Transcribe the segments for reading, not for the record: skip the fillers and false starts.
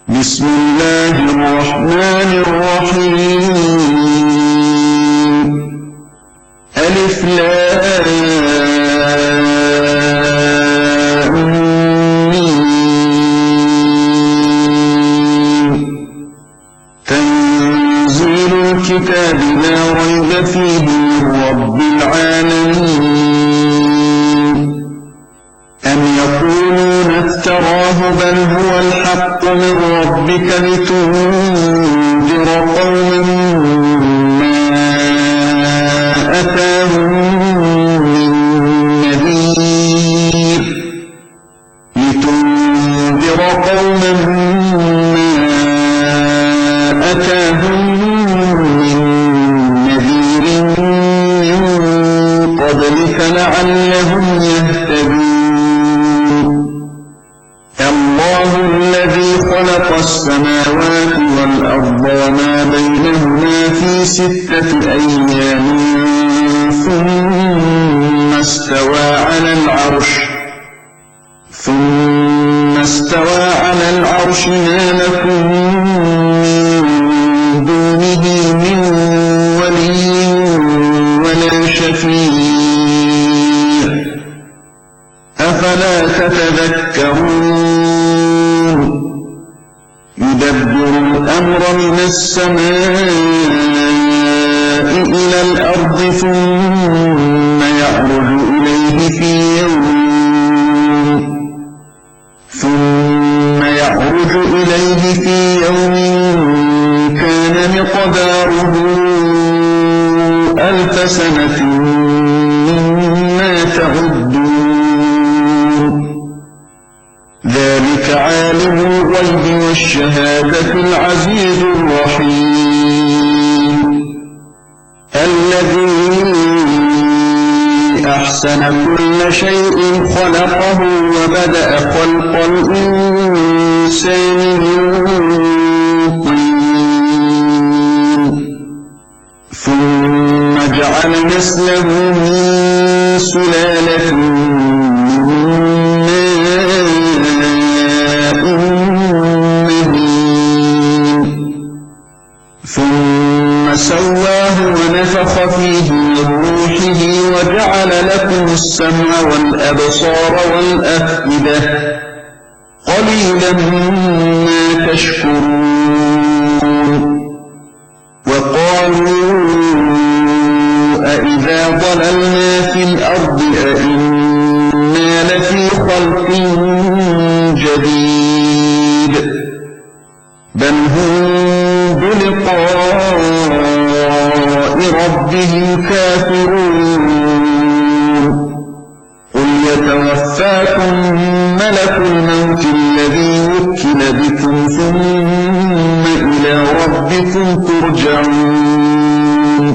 بسم الله الرحمن الرحيم. ألف لام ميم. تنزيل الكتاب لا ريب فيه من رب العالمين. أم يقولون افتراه بل هو الحق من ربك لتنذر قوما ما أتاهم من نذير من قبلك لعلهم يهتدون. الله الذي خلق السماوات والأرض وما بينهما في 6 أيام ثم استوى على العرش ما لكم من دونه من ولي ولا شفيع أفلا تتذكرون. يدبر الأمر من السماء إلى الأرض ثم يعرج إليه في يوم كان مقداره 1000 سنة مما تعدون. ذلك عالم الغيب والشهادة العزيز الرحيم. الذي أحسن كل شيء خلقه وبدأ خلق الإنسان من طين ثم جعل نسله من سلالة ثم سواه ونفخ فيه من روحه وجعل لكم السمع والأبصار والأفئدة قليلا ما تشكرون. وقالوا أإذا ضللنا في الأرض أإنا لفي خلق جديد بل هم بلقاء ربهم كافرون. قل يتوفاكم ملك الموت الذي وكل بكم ثم إلى ربكم ترجعون.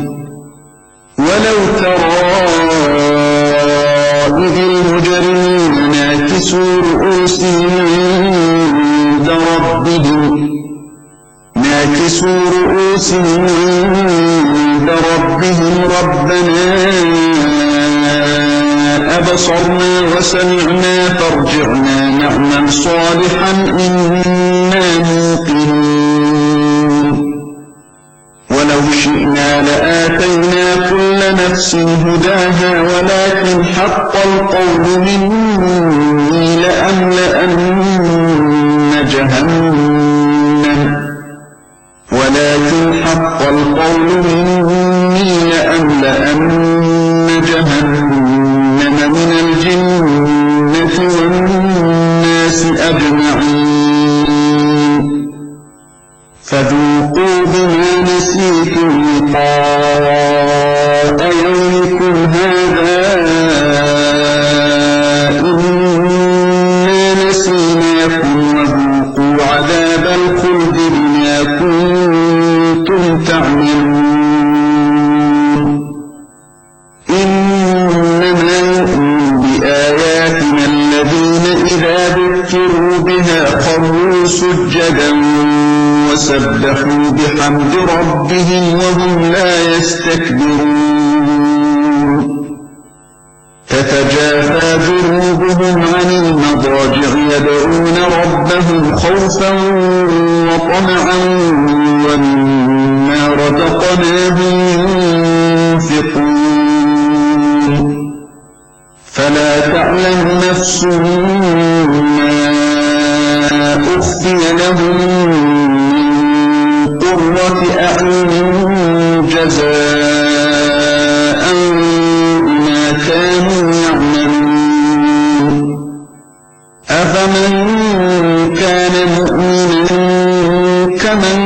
ولو ترى إذ المجرمون ناكسوا رؤوسهم عند ربهم ربنا أبصرنا وسمعنا فارجعنا نعمل صالحا إنا موقنون. ولو شئنا لآتينا كل نفس هداها ولكن حق القول مني لأملأن جهنم من الجنة والناس أجمعين. فذوقوا بما نسيتم لقاء يومكم تعملون إنما يؤمن بآياتنا الذين إذا ذكروا بها خروا سجدا وسبحوا بحمد ربهم وهم لا يستكبرون تتجافى جنوبهم عن المضاجع يدعون ربهم خوفا وطمعا ومما رزقناهم ينفقون فلا تعلم نفس ما أخفي لهم من قرة أعين جزاء ما كانوا يعملون أفمن كان مؤمنا كمن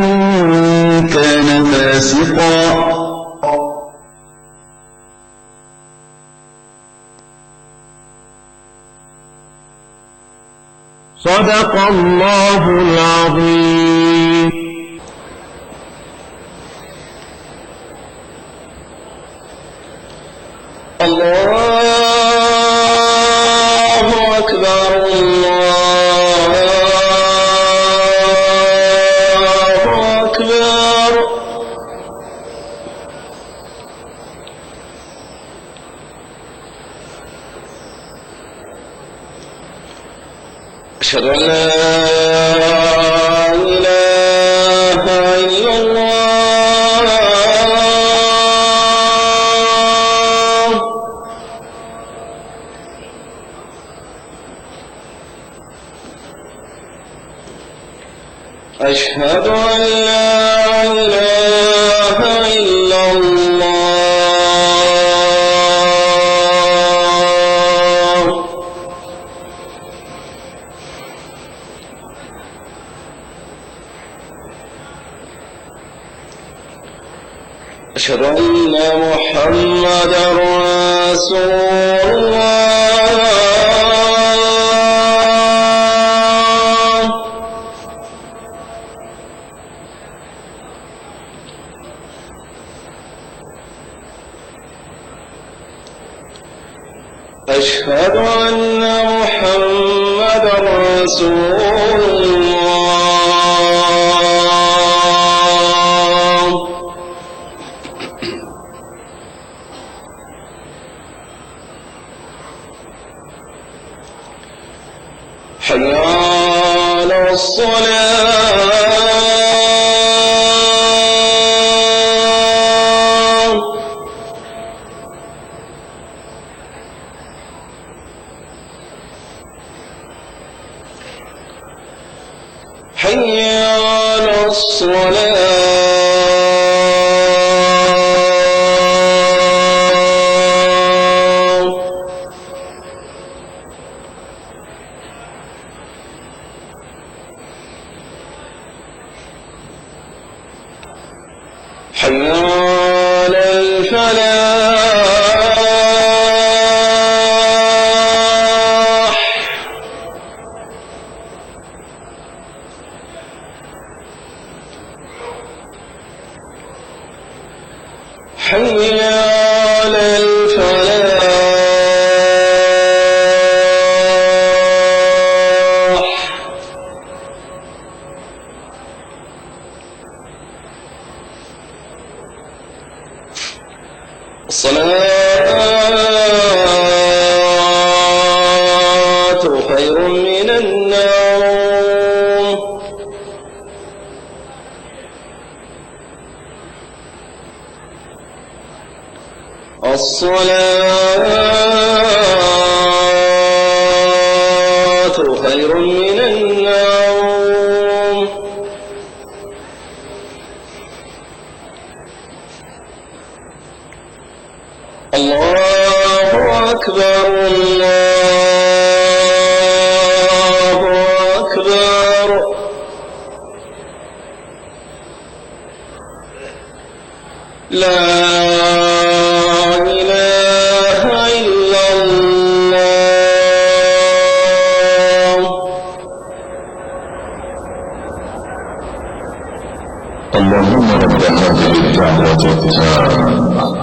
كان فاسقا صدق الله العظيم. الله أكبر الله أكبر أشهد أن لا إله إلا الله أشهد أن لا إله إلا الله أشهد أن محمدا رسول الله أشهد أن محمدا رسول الله حي على الصلاة حي على الصلاة حي على الفلاح حي على الفلاح الصلاة خير من النوم الصلاة خير من النوم الله أكبر الله أكبر لا إله إلا الله. اللهم رب هذه التامة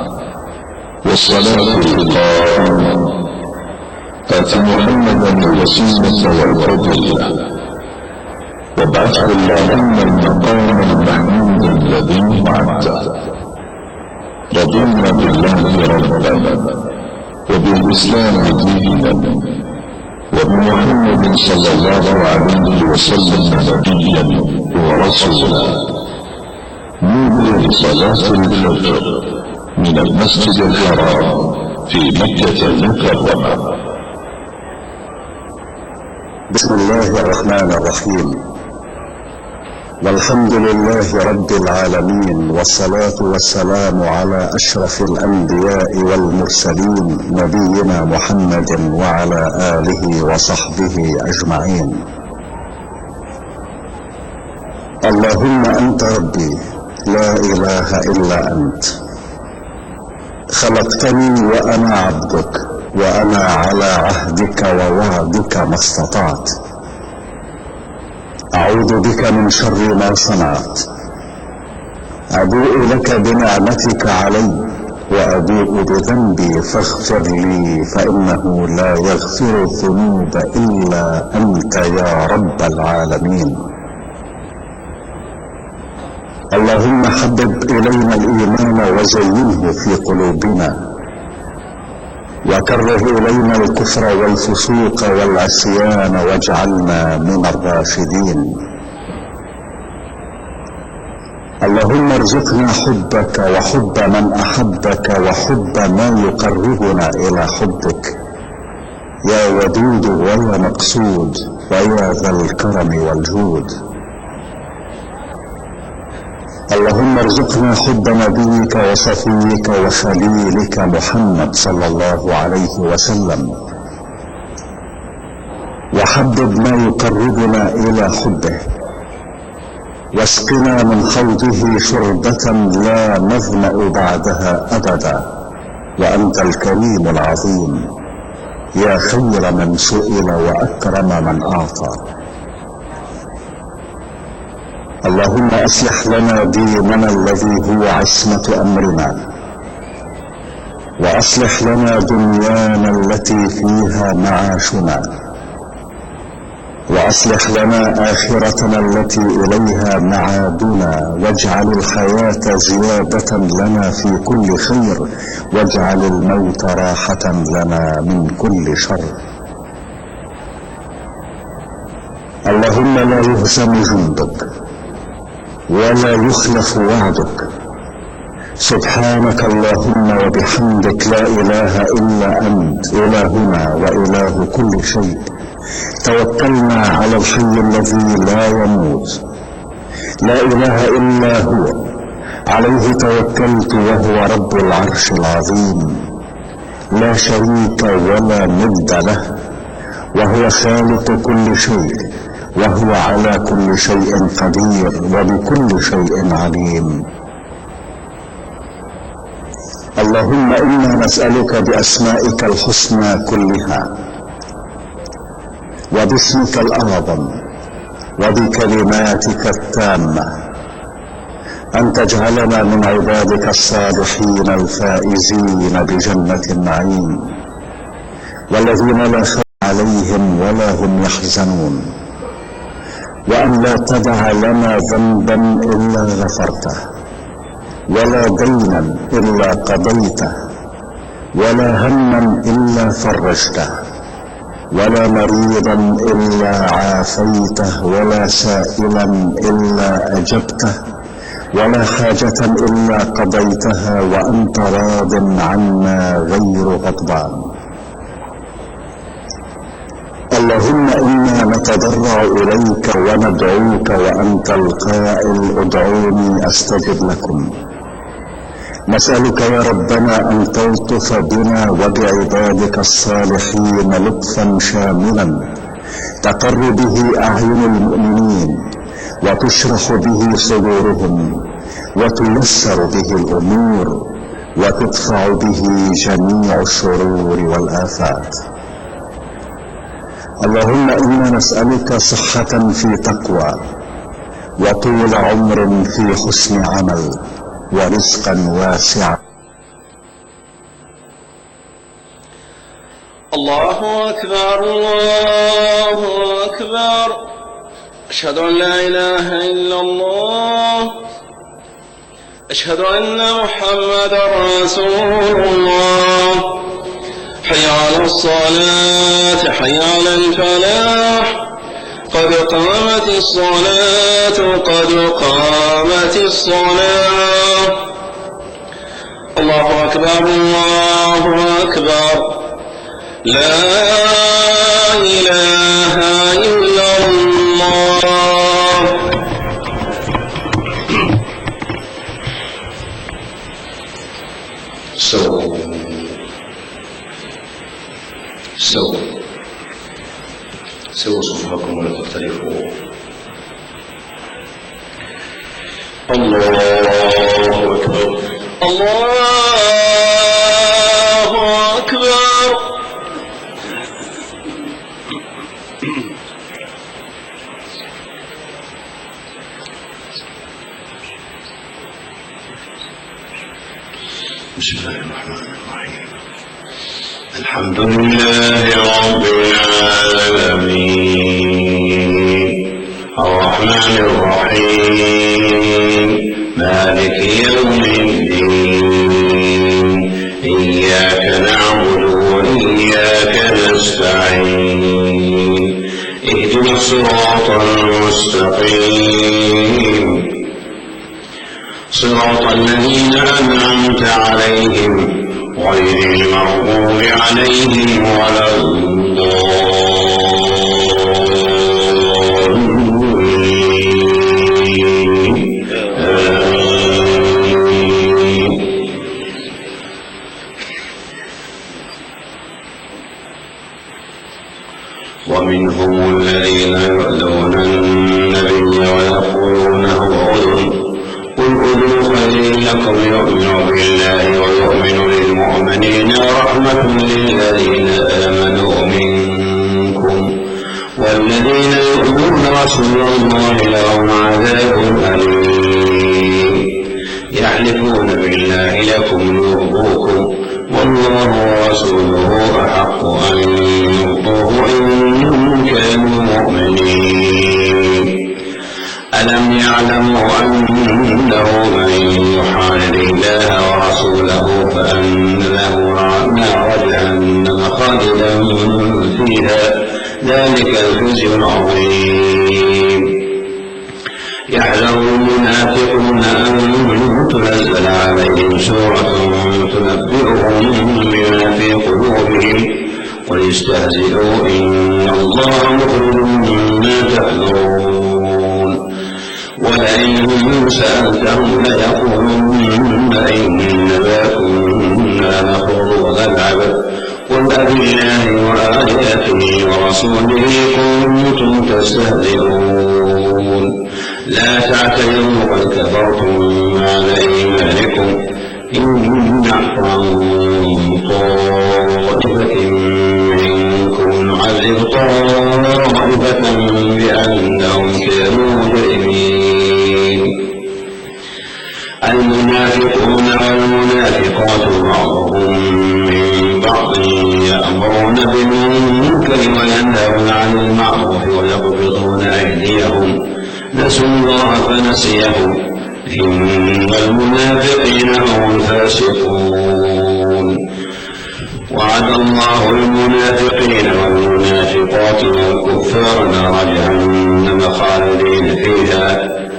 والصلاة القائمة آت محمدا الوسيلة والفضيلة وابعثه اللهم المقام المحمود الذي وعدته. رضينا بالله ربا وبالإسلام دينا وبمحمد صلى الله عليه وسلم نبيا ورسولا. نودي صلاة الفجر من المسجد الحرام في مكة المكرمة. بسم الله الرحمن الرحيم، والحمد لله رب العالمين، والصلاة والسلام على أشرف الأنبياء والمرسلين نبينا محمد وعلى آله وصحبه أجمعين. اللهم أنت ربي لا إله إلا أنت، خلقتني وأنا عبدك، وأنا على عهدك ووعدك ما استطعت. أعوذ بك من شر ما صنعت، أبوء لك بنعمتك علي وأبوء بذنبي فاغفر لي، فإنه لا يغفر الذنوب إلا أنت يا رب العالمين. اللهم حبب إلينا الإيمان وزينه في قلوبنا، وكره إلينا الكفر والفسوق والعصيان واجعلنا من الراشدين. اللهم ارزقنا حبك وحب من أحبك وحب ما يقربنا إلى حبك يا ودود ويا مقصود ويا ذا الكرم والجود. اللهم ارزقنا حب نبيك وصفيك وخليلك محمد صلى الله عليه وسلم، وحبب ما يقربنا إلى حبه، واسقنا من حوضه شربة لا نظمأ بعدها أبدا، وأنت الكريم العظيم يا خير من سئل وأكرم من أعطى. اللهم أصلح لنا ديننا الذي هو عصمة أمرنا، وأصلح لنا دنيانا التي فيها معاشنا، وأصلح لنا آخرتنا التي إليها معادنا، واجعل الحياة زيادة لنا في كل خير، واجعل الموت راحة لنا من كل شر. اللهم لا يهزم جندك ولا يخلف وعدك. سبحانك اللهم وبحمدك، لا إله إلا أنت إلهنا وإله كل شيء. توكلنا على الحي الذي لا يموت، لا إله إلا هو، عليه توكلت وهو رب العرش العظيم، لا شريك ولا ند له، وهو خالق كل شيء، وهو على كل شيء قدير وبكل شيء عليم. اللهم إنا نسألك بأسمائك الحسنى كلها، وباسمك الأعظم، وبكلماتك التامة، أن تجعلنا من عبادك الصالحين الفائزين بجنة النعيم، والذين لا خوف عليهم ولا هم يحزنون، وأن لا تدع لنا ذنبا إلا غفرته، ولا دينا إلا قضيته، ولا هما إلا فرجته، ولا مريضا إلا عافيته، ولا سائلا إلا أجبته، ولا حاجة إلا قضيتها وأنت راض عنا غير غضبان. اللهم إنا نتضرع إليك وندعوك وأنت القائل ادعوني أستجب لكم. نسألك يا ربنا أن تلطف بنا وبعبادك الصالحين لطفا شاملا تقر به أعين المؤمنين، وتشرح به صدورهم، وتيسر به الأمور، وتدفع به جميع الشرور والآفات. اللهم إنا نسألك صحة في تقوى، وطول عمر في حسن عمل، ورزقا واسعا. الله أكبر الله أكبر، أشهد أن لا إله إلا الله، أشهد أن محمدا رسول الله. حي على الصلاة حي على الفلاح، قد قامت الصلاة قد قامت الصلاة. الله أكبر الله أكبر، لا إله إلا الله. سووا صفوفكم ولا تختلفوا. الله أكبر الله أكبر. بسم الله الرحمن الرحيم. الحمد لله رب العالمين، الرحمن الرحيم، مالك يوم الدين، إياك نعبد وإياك نستعين، اهدنا الصراط المستقيم، صراط الذين أنعمت عليهم غير المغضوب عليهم ولا الضالين. ومنهم الذين يؤذون النبي ويقولون هو أذن، قل أذن خير لكم يؤمن بالله ويؤمن للمؤمنين ورحمة للذين آمنوا منكم، والذين يؤذون رسول الله لهم عذاب أليم. يحلفون بالله لكم ليرضوكم والله ورسوله أحق أن يرضوه إن كانوا مؤمنين. ألم يعلموا أنه من يحارب الله ورسوله فأن له نار جهنم خالدا فيها، ذلك الخزي العظيم. يحذر المنافقون أن تنزل عليهم سورة تنبئهم بما في قلوبهم، قل استهزئوا إن الله مخرج ما تحذرون. ولئن سألتهم ليقولن إنما كنا نخوض ونلعب، قل أبالله وآياته ورسوله كنتم تستهزئون. لا تعتذروا قد كفرتم بعد إيمانكم إن نعف عن طائفة منكم نعذب طائفة بأنهم كانوا مجرمين. المنافقون والمنافقات بعضهم من بعض يأمرون بالمنكر وينهون عن المعروف ويقبضون أيديهم، نسوا الله فنسيهم، إن المنافقين هم الفاسقون. وعد الله المنافقين والمنافقات والكفار نار جهنم خالدين فيها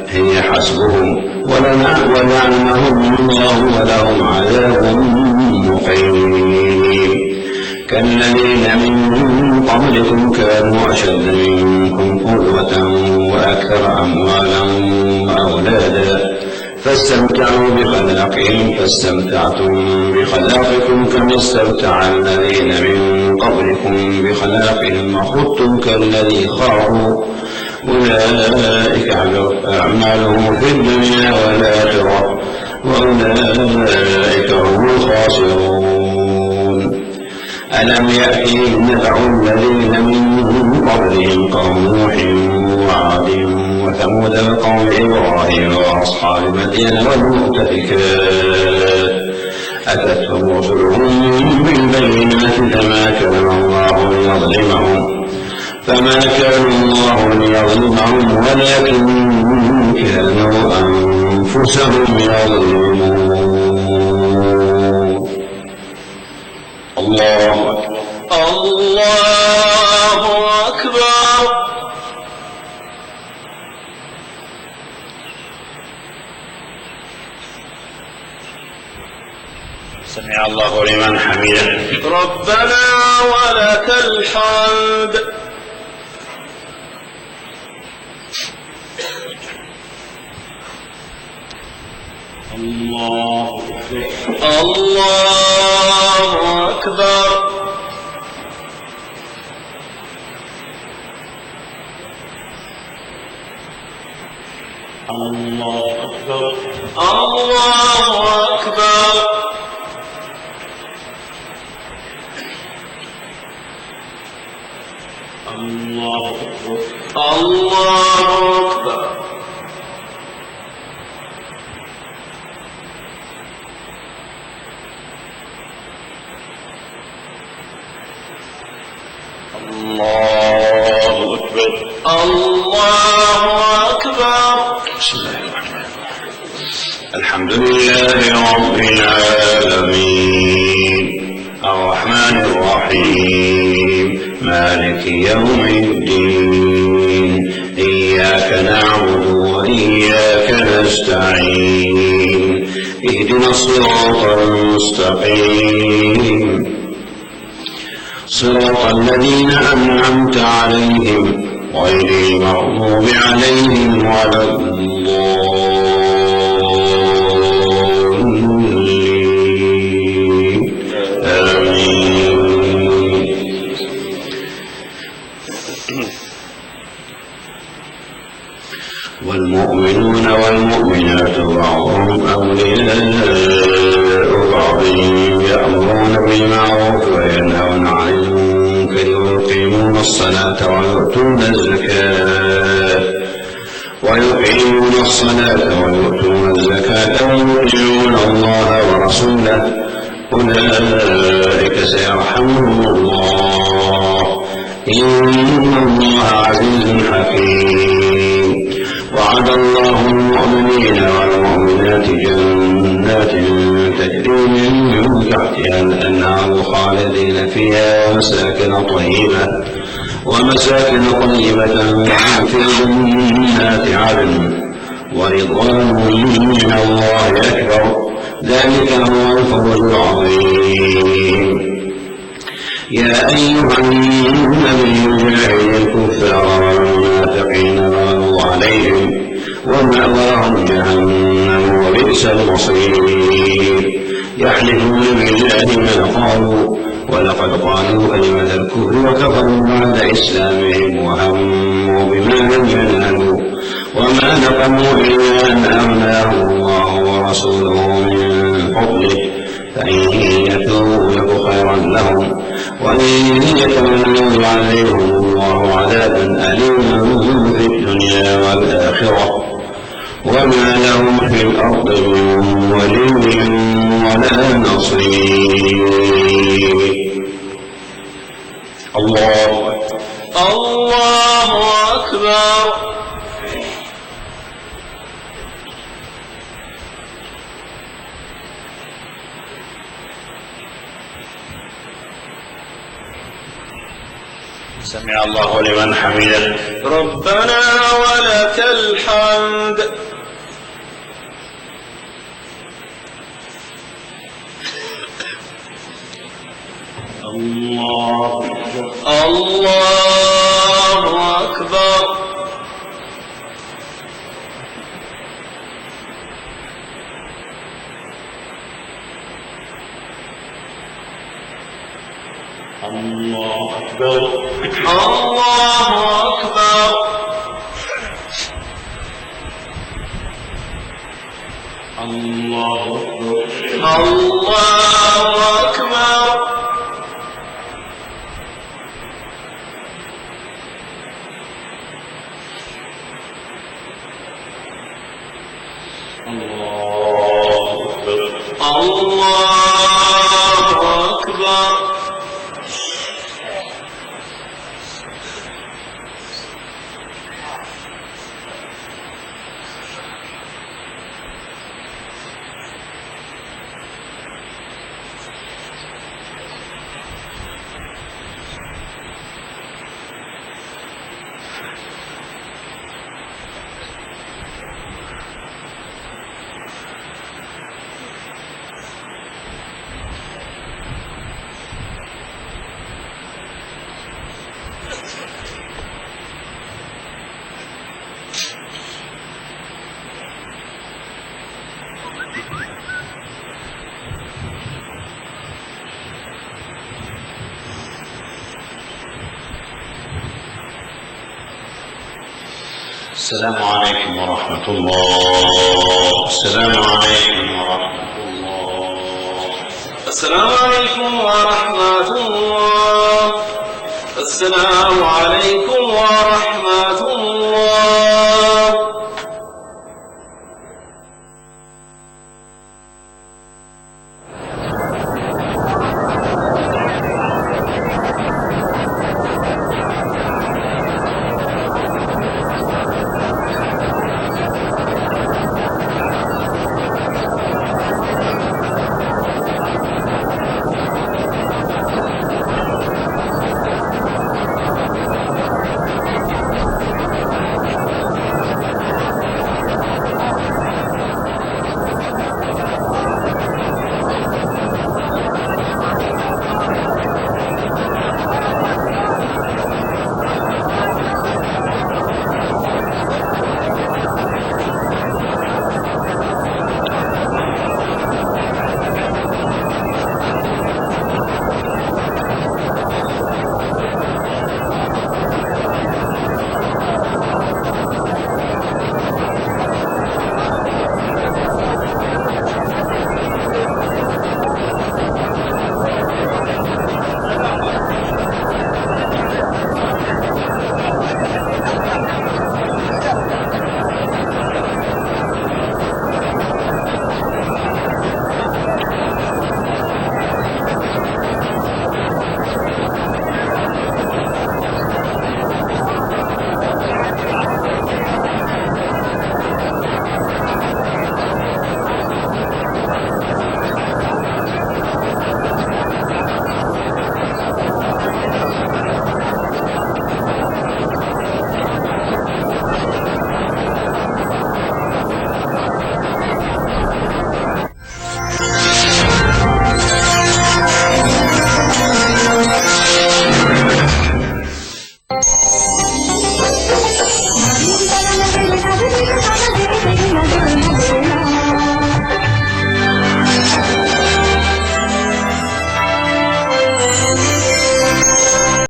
هي حسبهم، ولعنهم الله ولهم عذاب مقيم. كالذين من قبلكم كانوا أشد منكم قوة وأكثر أموالا وأولادا، فاستمتعوا بخلاقهم فاستمتعتم بخلاقكم كما استمتع الذين من قبلكم بخلاقهم وخضتم كالذي خاضوا، أولئك أعمالهم في الدنيا والآخرة وأولئك هم الخاسرون. ألم يأتهم نبأ الذين من قبلهم قوم نوح وعاد وثمود وقوم إبراهيم وأصحاب مدين والمؤتفكات أتتهم رسلهم بالبينات فما كان الله ليظلمهم ولكن كانوا أنفسهم يظلمون. الله أكبر. سمع الله لمن حمده. ربنا ولك الحمد. الله أكبر. الله أكبر. الله أكبر. الله أكبر. الله أكبر. الله أكبر. الله أكبر. بسم الله الرحمن الرحيم. الحمد لله رب العالمين الرحمن الرحيم مالك يوم الدين إياك نعبد وإياك نستعين اهدنا الصراط المستقيم صراط الذين أنعمت عليهم غير المغضوب عليهم ولا الضالين آمين. والمؤمنون والمؤمنات بعضهم أولياء بعض يأمرون بالمعروف وينهون عن المنكر ويقيمون الصلاة ويؤتون الزكاة ويطيعون الله ورسوله أولئك سيرحمهم الله إن الله عزيز حكيم. وعد الله المؤمنين والمؤمنات جنات تجري من تحتها الأنهار خالدين فيها ومساكن طيبة في جنات عدن ورضوان من الله أكبر ذلك هو الفوز العظيم. يا أيها النبي جاهد الكفار والمنافقين واغلظ عليهم ومأواهم جهنم وبئس المصير. يحلفون بالله ما قالوا ولقد قالوا كلمة الكفر وكفروا بعد إسلامهم وهموا بما لم ينالوا وما نقموا إلا أن أغناهم الله ورسوله من فضله فإن يتوبوا يك خيرا لهم وإن يتولوا يعذبهم الله عذابا أليما في الدنيا والآخرة وما لهم في الأرض من ولي ولا نصير. الله أكبر. سمع الله لمن حمده. ربنا ولك الحمد. الله أكبر. الله أكبر. الله أكبر. الله أكبر. الله أكبر. الله أكبر. السلام عليكم ورحمة الله. السلام عليكم ورحمة الله. السلام عليكم ورحمة الله. السلام عليكم ورحمة